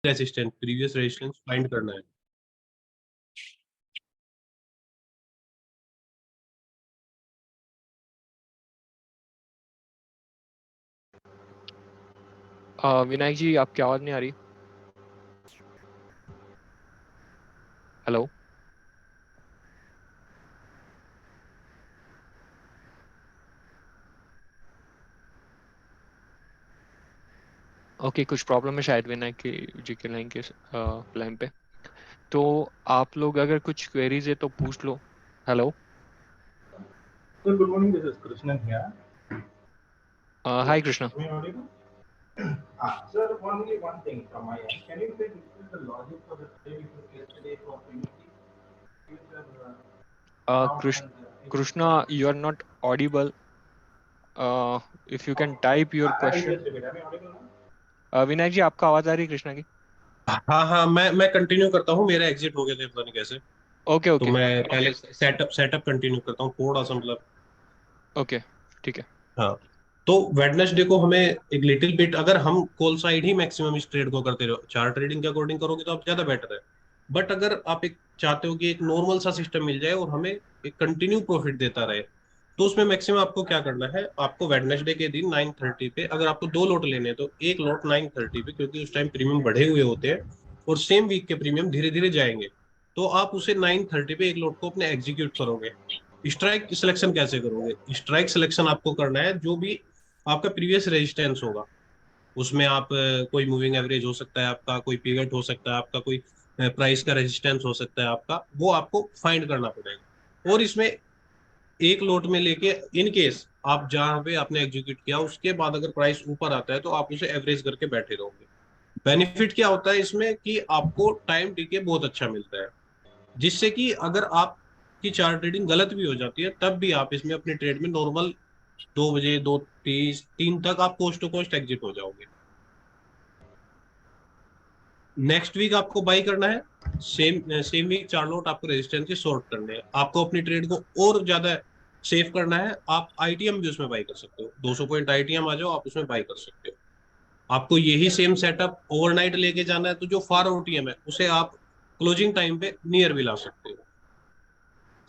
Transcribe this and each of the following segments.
Resistance previous resistance find करना है। विनायक जी, आपकी आवाज नहीं आ रही। हेलो। ओके, कुछ प्रॉब्लम है शायद विनायक की जी के लाइन के लाइन पे। तो आप लोग अगर कुछ क्वेरीज है तो पूछ लो। Hello. Sir, good morning. This is Krishnan here. Hi Krishna. Am I audible? Sir, only one thing from my end. Can you please explain the logic for the trade we took yesterday for Trinity? Future now and Krishna, you are not audible. If you can type your I'll question. just repeat. Am I audible now? Vinayak ji, आपका आवाज आ रही है कृष्णा की? हाँ हाँ, मैं continue करता हूँ, मेरा एग्जिट हो गया था पता नहीं कैसे। ओके तो ओके मैं पहले सेटअप कंटिन्यू करता हूँ थोड़ा सा, मतलब। ओके, ठीक है। हाँ। तो वेडनेसडे को हमें एक लिटिल बिट, अगर हम कॉल साइड ही मैक्सिमम इस ट्रेड को करते रहो, चार ट्रेडिंग के अकॉर्डिंग करोगे तो आप ज्यादा बेटर है। बट अगर आप एक चाहते हो कि एक नॉर्मल सा सिस्टम मिल जाए और हमें एक कंटिन्यू प्रॉफिट देता रहे, तो उसमें मैक्सिमम आपको क्या करना है, आपको वेडनेसडे के दिन 9:30 पे, अगर आपको दो लॉट लेने हैं तो एक लॉट 9:30 पे, क्योंकि उस टाइम प्रीमियम बढ़े हुए होते हैं और सेम वीक के प्रीमियम धीरे धीरे जाएंगे। तो आप उसे 9:30 पे एक लॉट को अपने एग्जीक्यूट करोगे। स्ट्राइक सिलेक्शन कैसे करोगे? स्ट्राइक सिलेक्शन आपको करना है जो भी आपका प्रीवियस रेजिस्टेंस होगा, उसमें आप कोई मूविंग एवरेज हो सकता है आपका, कोई पीरियड हो सकता है आपका, कोई प्राइस का रेजिस्टेंस हो सकता है आपका, वो आपको फाइंड करना पड़ेगा। और इसमें एक लोट में लेके, इन केस आप जहां पे आपने एग्जीक्यूट किया उसके बाद अगर प्राइस ऊपर आता है तो आप उसे एवरेज करके बैठे रहोगे। बेनिफिट क्या होता है इसमें कि आपको टाइम टीके बहुत अच्छा मिलता है, जिससे कि अगर आपकी चार्ट ट्रेडिंग गलत भी हो जाती है तब भी आप इसमें अपने ट्रेड में नॉर्मल 2 बजे 2:30 3 तक आप कोस्ट टू कोस्ट एग्जिट हो जाओगे। नेक्स्ट वीक आपको बाई करना है, सेम सेम वीक चार लॉट आपको रेजिस्टेंस के सॉर्ट करने हैं। आपको अपनी ट्रेड को और ज्यादा सेव करना है, आप आईटीएम भी उसमें बाई कर सकते हो, 200 पॉइंट आईटीएम आ जाओ, आप उसमें बाई कर सकते हो। आपको यही सेम सेटअप ओवरनाइट लेके जाना है तो जो फार ओटीएम है उसे आप क्लोजिंग टाइम पे नियर भी ला सकते हो।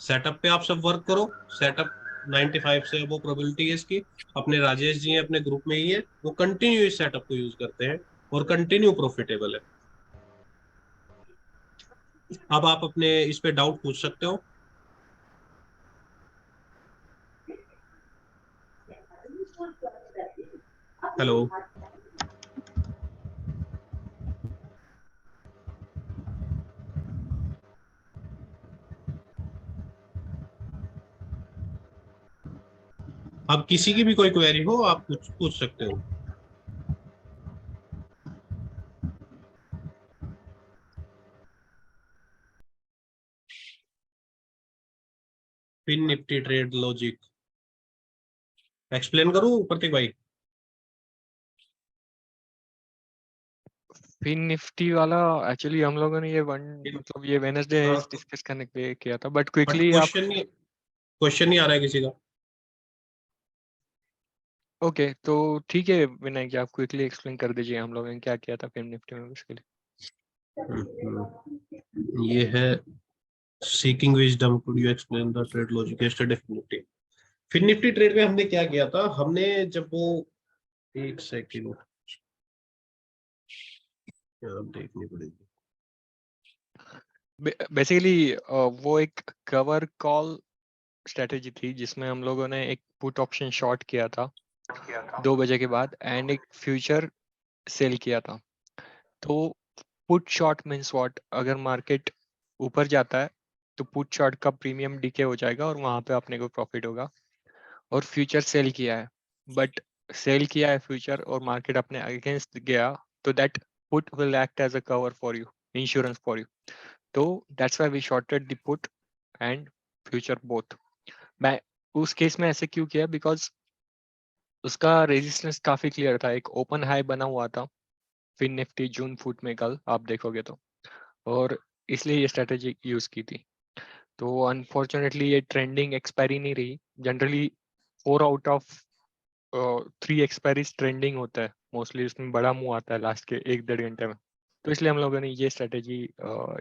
सेटअप पे आप सब वर्क करो। सेटअप 95 से वो प्रोबेबिलिटी है इसकी। अपने राजेश जी हैं अपने ग्रुप में ही है, वो कंटिन्यू इस सेटअप को यूज करते हैं और कंटिन्यू प्रॉफिटेबल है। अब आप अपने इस पे डाउट पूछ सकते हो। हेलो। अब किसी की भी कोई क्वेरी हो आप पूछ सकते हो। Fin Nifty trade logic explain करूं प्रतीक भाई? फिन निफ्टी वाला एक्चुअली हम लोगों ने ये मतलब ये वेडनेसडे हाँ, डिस्कस करने के लिए किया था, बट बट क्विकली आप। क्वेश्चन नहीं आ रहा है किसी का। ओके, तो ठीक है विनायक जी, आप क्विकली एक्सप्लेन कर दीजिए हम लोगों ने क्या किया था फिन निफ्टी में उसके लिए। ये है seeking wisdom, could you explain the trade logic yesterday Fin Nifty. Fin Nifty trade में हमने क्या किया था, हमने जब वो, एक सेकंड देखनी पड़ेगी। बेसिकली वो एक कवर कॉल स्ट्रेटेजी थी जिसमें हम लोगों ने एक पुट ऑप्शन शॉर्ट किया था 2 बजे के बाद एंड एक फ्यूचर सेल किया था। तो पुट शॉर्ट मीन्स व्हाट, अगर मार्केट ऊपर जाता है तो पुट शॉर्ट का प्रीमियम डीके हो जाएगा और वहां पे अपने को प्रॉफिट होगा। और फ्यूचर सेल किया है, बट सेल किया है फ्यूचर और मार्केट अपने अगेंस्ट गया, तो that put will act as a cover for you, insurance for you. तो that's why we shorted the put and future both. मैं उस केस में ऐसे क्यों किया, बिकॉज उसका रेजिस्टेंस काफी क्लियर था, एक ओपन हाई बना हुआ था फिन निफ्टी जून फुट में कल आप देखोगे तो, और इसलिए ये स्ट्रेटेजी यूज की थी। तो अनफॉर्चुनेटली ये ट्रेंडिंग एक्सपायरी नहीं रही। Generally 4 out of 3 expiries trending होता है मोस्टली, उसमें बड़ा मुंह आता है लास्ट के 1 डेढ़ घंटे में। तो इसलिए हम लोगों ने ये स्ट्रेटेजी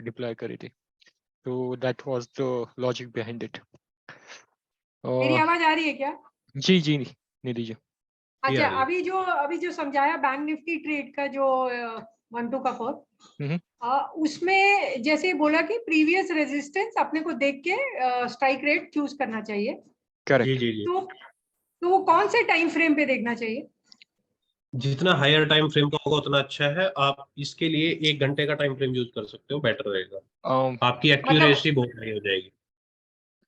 डिप्लॉय करी थी। तो that was the logic behind it. मेरी आवाज आ रही है क्या? जी जी निधि जी। अच्छा, आ रही है। अभी जो समझाया बैंक निफ्टी ट्रेड का जो 1-2 का 4, उसमें जैसे बोला कि प्रीवियस रेजिस्टेंस अपने को देख के स्ट्राइक रेट चूज करना चाहिए। जी करेक्ट। जी जी। तो वो कौन से टाइम फ्रेम पे देखना चाहिए? जितना हायर टाइम फ्रेम का होगा उतना अच्छा है। आप इसके लिए 1 घंटे का टाइम फ्रेम यूज कर सकते हो, बेटर रहेगा। आपकी एक्यूरेसी बहुत हाई हो जाएगी।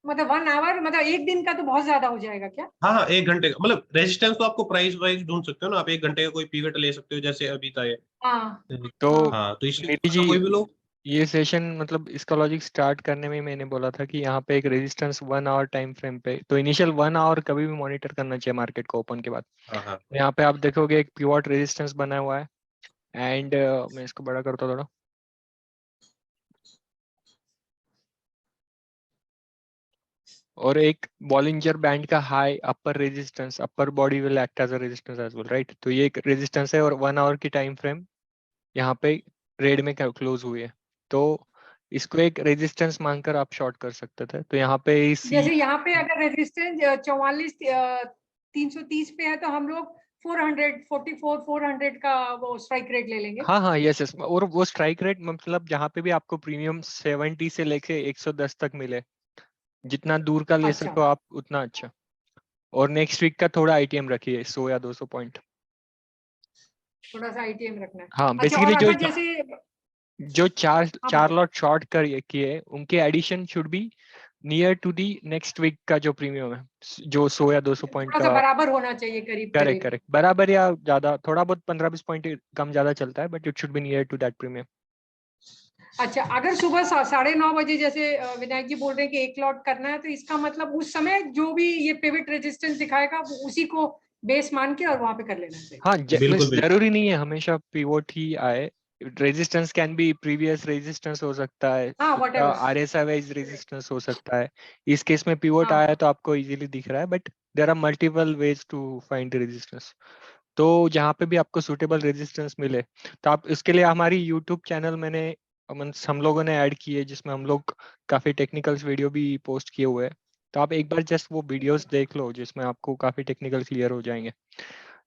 मतलब 1 आवर, मतलब एक दिन का तो बहुत ज्यादा हो जाएगा क्या? हाँ हाँ, 1 घंटे का मतलब रेजिस्टेंस तो आपको प्राइस वाइज ढूंढ सकते हो ना। आप 1 घंटे का कोई पीवट ले सकते हो, जैसे अभी था ये। हाँ तो हाँ। हाँ, तो इसलिए निधि जी, कोई भी लोग। ये सेशन मतलब इसका लॉजिक स्टार्ट करने में मैंने बोला था कि यहाँ पे एक रेजिस्टेंस 1 आवर टाइम फ्रेम पे, तो इनिशियल 1 आवर कभी भी मॉनिटर करना चाहिए मार्केट को ओपन के बाद। हाँ हाँ तो यहाँ पे आप देखोगे एक पिवट रेजिस्टेंस बना हुआ है एंड मैं इसको बड़ा करता हूँ थोड़ा। और एक बॉलिंजर बैंड का high upper resistance, upper body will act as a resistance as well, right. तो ये एक रेजिस्टेंस है और 1 आवर की टाइम फ्रेम यहाँ पे रेड में क्लोज हुई है, तो इसको एक रेजिस्टेंस मानकर आप शॉर्ट कर सकते थे। तो यहाँ पे जैसे यहाँ पे अगर रेजिस्टेंस 330 पे है तो हम लोग 400 का वो स्ट्राइक रेट ले लेंगे। हाँ हाँ यस यस, और वो स्ट्राइक रेट मतलब जहाँ पे भी आपको प्रीमियम 70 से लेके 110 तक मिले, जितना दूर का ले अच्छा, सको आप उतना अच्छा। और नेक्स्ट वीक का थोड़ा आईटीएम रखिए 100 या 200 पॉइंट। थोड़ा सा आईटीएम रखना है। हाँ अच्छा, बेसिकली और जो अगर जैसे जो चार हाँ चार बताइए। लॉट शॉर्ट किए उनके addition should be near to the next week का जो प्रीमियम है, जो 100 या 200 पॉइंट थोड़ा सा का। बराबर होना चाहिए, करीब करेक्ट करीब। करेक्ट, बराबर या ज्यादा, थोड़ा बहुत 15-20 पॉइंट कम ज्यादा चलता है, but it should be near to that premium. अच्छा, अगर सुबह 9:30 जैसे विनायक जी बोल रहे हैं कि 1 लॉट करना है, तो इसका मतलब उस समय जो भी ये पिवट रेजिस्टेंस दिखाएगा वो उसी को बेस मान के और वहां पे कर लेना चाहिए। हाँ बिल्कुल बिल्कुल। जरूरी नहीं है हमेशा पिवोट ही आए। Resistance can be previous resistance हो सकता है, हाँ, व्हाटएवर। आरएसआई वाइज रेजिस्टेंस हो सकता है। इस केस में पिवोट हाँ, आया तो आपको इजीली दिख रहा है, but there are multiple ways to find resistance. तो जहाँ पे भी आपको सुटेबल रेजिस्टेंस मिले, तो आप इसके लिए हमारी यूट्यूब चैनल मैंने हम लोगों ने ऐड की है, जिसमें हम लोग काफी टेक्निकल्स वीडियो भी पोस्ट किए हुए हैं। तो आप एक बार जस्ट वो वीडियोस देख लो, जिसमें आपको काफी टेक्निकल क्लियर हो जाएंगे।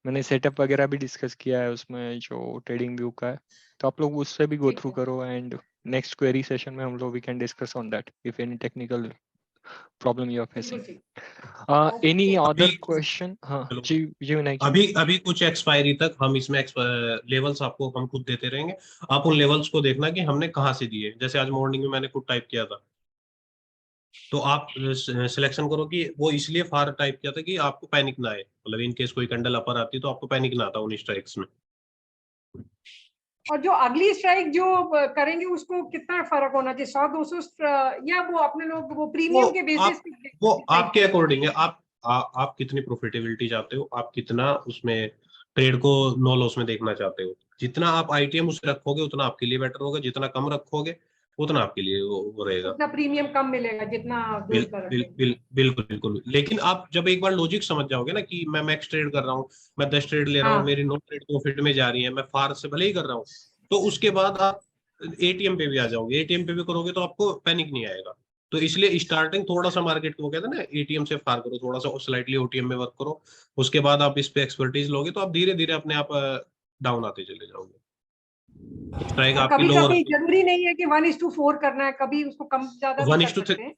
मैंने सेटअप वगैरह भी डिस्कस किया है उसमें, जो ट्रेडिंग व्यू का है। तो आप लोग उससे भी गो ठीक थ्रू है। करो, एंड नेक्स्ट क्वेरी सेशन में हम लोग we can discuss on that if any technical problem you are बिल्कुल फेसिंग। ठीक। Any okay. अभी अदर क्वेश्चन? हाँ चलो, जी विनायक जी। अभी अभी कुछ एक्सपायरी तक हम इसमें लेवल्स आपको हम खुद देते रहेंगे। आप उन लेवल्स को देखना कि हमने कहाँ से दिए। जैसे आज मॉर्निंग में मैंने खुद टाइप किया था, तो आप सिलेक्शन करो कि वो इसलिए फार टाइप किया था कि आपको पैनिक ना आए। मतलब इन केस कोई कैंडल अपर आती तो आपको पैनिक ना आता उन स्ट्राइक्स में। और जो अगली स्ट्राइक जो करेंगे उसको कितना फर्क होना चाहिए, 100-200, या वो अपने लोग वो वो प्रीमियम के बेसिस आप पे वो डिसाइड आपके करेंगे? अकॉर्डिंग है। आप कितनी प्रॉफिटेबिलिटी चाहते हो, आप कितना उसमें ट्रेड को नो लॉस में देखना चाहते हो। जितना आप आईटीएम उसमें रखोगे उतना आपके लिए बेटर होगा, जितना कम रखोगे उतना आपके लिए वो रहेगा। उतना प्रीमियम कम मिलेगा जितना दूर का रखेंगे। बिल्कुल बिल्कुल। लेकिन आप जब एक बार लॉजिक समझ जाओगे ना कि मैं मैक्स ट्रेड कर रहा हूँ, मैं 10 ट्रेड ले रहा हूँ, हाँ, मेरी 9 ट्रेड प्रॉफिट में जा रही है, मैं फार से भले ही कर रहा हूँ, तो उसके बाद आप एटीएम पे भी आ जाओगे। एटीएम पे भी करोगे तो आपको पैनिक नहीं आएगा। तो इसलिए स्टार्टिंग थोड़ा सा मार्केट को कहते हैं ना, एटीएम से फार करो, थोड़ा सा स्लाइटली ओटीएम में वर्क करो। उसके बाद आप इस पे एक्सपर्टीज लोगे तो आप धीरे धीरे अपने आप डाउन आते चले जाओगे। स्ट्राइक और आपकी कभी लोअर। कभी जरूरी नहीं है कि 1:4 करना है, कभी उसको कम ज्यादा भी वन कर इज टू सकते हैं।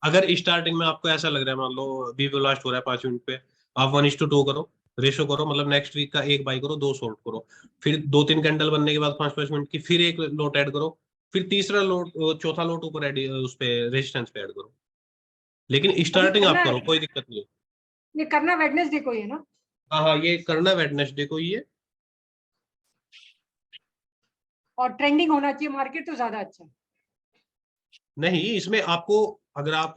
अगर स्टार्टिंग में आपको ऐसा लग रहा है, मान लो बी ब्लास्ट हो रहा है 5 मिनट पे, आप 1:2 करो, रेशो करो। मतलब नेक्स्ट वीक का एक बाई करो, 2 शॉर्ट करो। फिर 2-3 कैंडल बनने के बाद 5-5 मिनट की फिर एक लोट ऐड करो। फिर तीसरा लोट, चौथा लोट ऊपर ऐड उस पे रेजिस्टेंस पे ऐड करो। लेकिन अभी स्टार्टिंग आप करना करो, है, कोई दिक्कत नहीं है। ये करना वेडनेसडे को ही है ना? हाँ हाँ, ये करना वेडनेसडे को ही है। और ट्रेंडिंग होना चाहिए मार्केट तो ज्यादा अच्छा है। नहीं, इसमें आपको अगर आप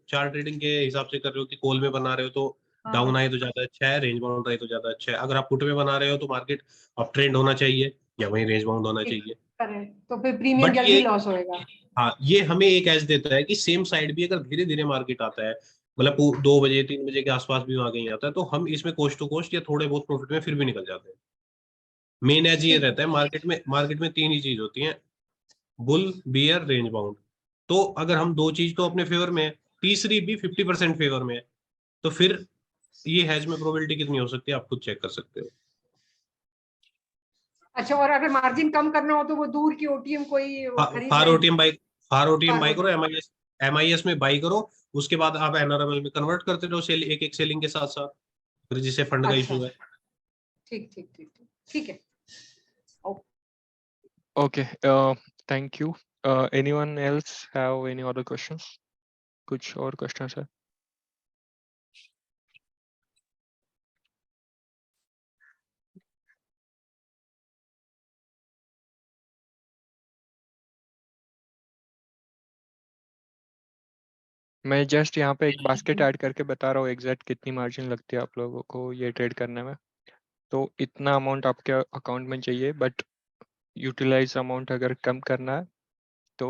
चार्ट ट्रेडिंग के हिसाब से कर रहे हो कि कॉल में बना रहे हो तो डाउन हाँ, आए तो ज्यादा अच्छा है, रेंज बाउंड रहे तो ज्यादा अच्छा है। अगर आप पुट में बना रहे हो तो मार्केट अप ट्रेंड होना चाहिए या वहीं रेंज बाउंड होना ठीक चाहिए। करें तो फिर प्रीमियम बट ये, जल्दी लॉस होएगा। हाँ, ये हमें एक एज देता है कि सेम साइड भी अगर धीरे धीरे मार्केट आता है, मतलब 2 बजे 3 बजे के आसपास भी वहां कहीं आता है, तो हम इसमें कोस्ट टू कोस्ट या थोड़े बहुत प्रॉफिट में फिर भी निकल जाते हैं। मेन एज ये रहता है मार्केट में तीन ही चीज होती हैं, बुल, बियर, रेंज बाउंड। तो अगर हम दो चीज तो अपने फेवर में है, तीसरी भी 50% फेवर में है, तो फिर ये हैज में प्रोबेबिलिटी कितनी हो सकती है आप खुद चेक कर सकते हो। अच्छा, और अगर मार्जिन कम करना हो तो वो दूर की ओटीएम कोई खरीद फार ले? ओटीएम बाई फार करो, एमआईएस में बाई करो, उसके बाद आप एनआरएमएल में कन्वर्ट करते रहो सेल, एक एक सेलिंग के साथ साथ, फिर जिसे फंड का अच्छा, इशू है। ठीक ठीक ठीक ठीक है। Okay, thank you. Anyone else have any other questions? कुछ और questions है? मैं जस्ट यहाँ पे एक बास्केट ऐड करके बता रहा हूँ एग्जैक्ट कितनी मार्जिन लगती है आप लोगों को ये ट्रेड करने में। तो इतना अमाउंट आपके अकाउंट में चाहिए, बट यूटिलाइज अमाउंट अगर कम करना है तो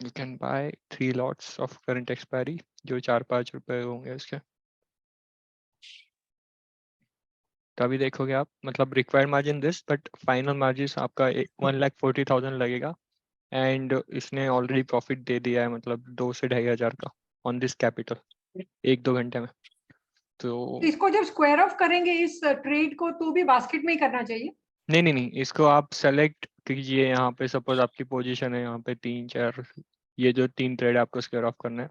you can buy 3 lots of current expiry जो 4-5 रुपए होंगे इसके। तभी देखोगे आप, मतलब required margin this, but final margin आपका 1,40,000 लगेगा। एंड इसने ऑलरेडी प्रॉफिट दे दिया है, मतलब 2 से 2,500 का ऑन दिस कैपिटल 1-2 घंटे में। तो इसको जब स्क्वायर ऑफ करेंगे इस ट्रेड को, तो भी बास्केट में ही करना चाहिए? नहीं, इसको आप सेलेक्ट कीजिए। यहाँ पे सपोज आपकी पोजीशन है यहाँ पे 3-4, ये जो 3 ट्रेड आपको स्क्वायर ऑफ करना है,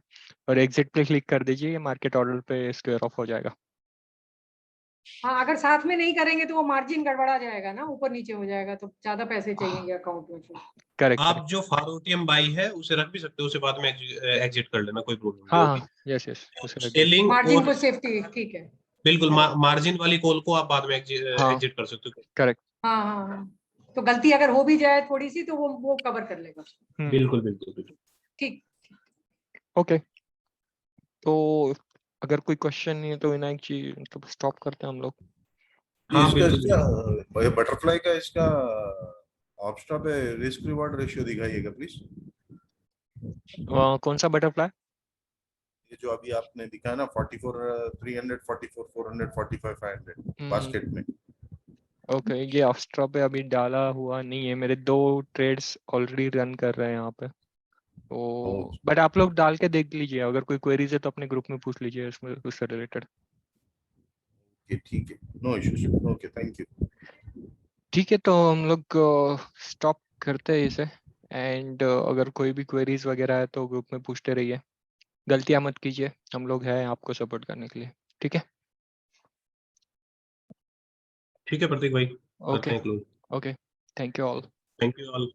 और एग्जिट पे क्लिक कर दीजिए, ये मार्केट ऑर्डर पे स्क्वायर ऑफ हो जाएगा। हाँ, अगर साथ में नहीं करेंगे तो वो मार्जिन गड़बड़ा जाएगा ना, ऊपर नीचे हो जाएगा, तो ज्यादा पैसे चाहिए अकाउंट में फिर। करेक्ट। आप जो फार ओटीएम बाई है उसे रख भी सकते हो, उसे बाद में एग्जिट कर लेना, कोई प्रॉब्लम नहीं हाँ, होगी। यस उसे रख दीजिए। सेलिंग मार्जिन और को सेफ्टी, ठीक है। बिल्कुल मार्जिन वाली कॉल को आप बाद में हाँ, एग्जिट कर सकते हो। करेक्ट। हाँ हाँ हाँ, तो गलती अगर हो भी जाए थोड़ी सी तो वो कवर कर लेगा। बिल्कुल बिल्कुल बिल्कुल। ठीक। ओके, तो अगर कोई क्वेश्चन नहीं है तो विनायक जी मतलब स्टॉप करते हैं हम लोग। हाँ इसका बिल्कुल इसका बटरफ्लाई का इसका ऑप्स्टा पे रिस्क रिवार्ड रेशियो दिखाइएगा प्लीज। कौन सा बटरफ्लाई? ये जो अभी आपने दिखाया ना 44 300 44 400 45 500 बास्केट में। ओके, ये ऑस्ट्रा पे अभी डाला हुआ नहीं है, मेरे 2 ट्रेड्स ऑलरेडी रन कर रहे हैं यहाँ पे। तो बट आप लोग डाल के देख लीजिए, अगर कोई क्वेरीज है तो अपने ग्रुप में पूछ लीजिए इसमें उससे रिलेटेड। ठीक है, no issues. Okay, thank you. ठीक है, तो हम लोग स्टॉप करते हैं इसे। एंड अगर कोई भी क्वेरीज वगैरह है तो ग्रुप में पूछते रहिए, गलतियां मत कीजिए, हम लोग हैं आपको सपोर्ट करने के लिए। ठीक है, ठीक है प्रतीक भाई, करते ओके हैं close. Okay, thank you all. Thank you all.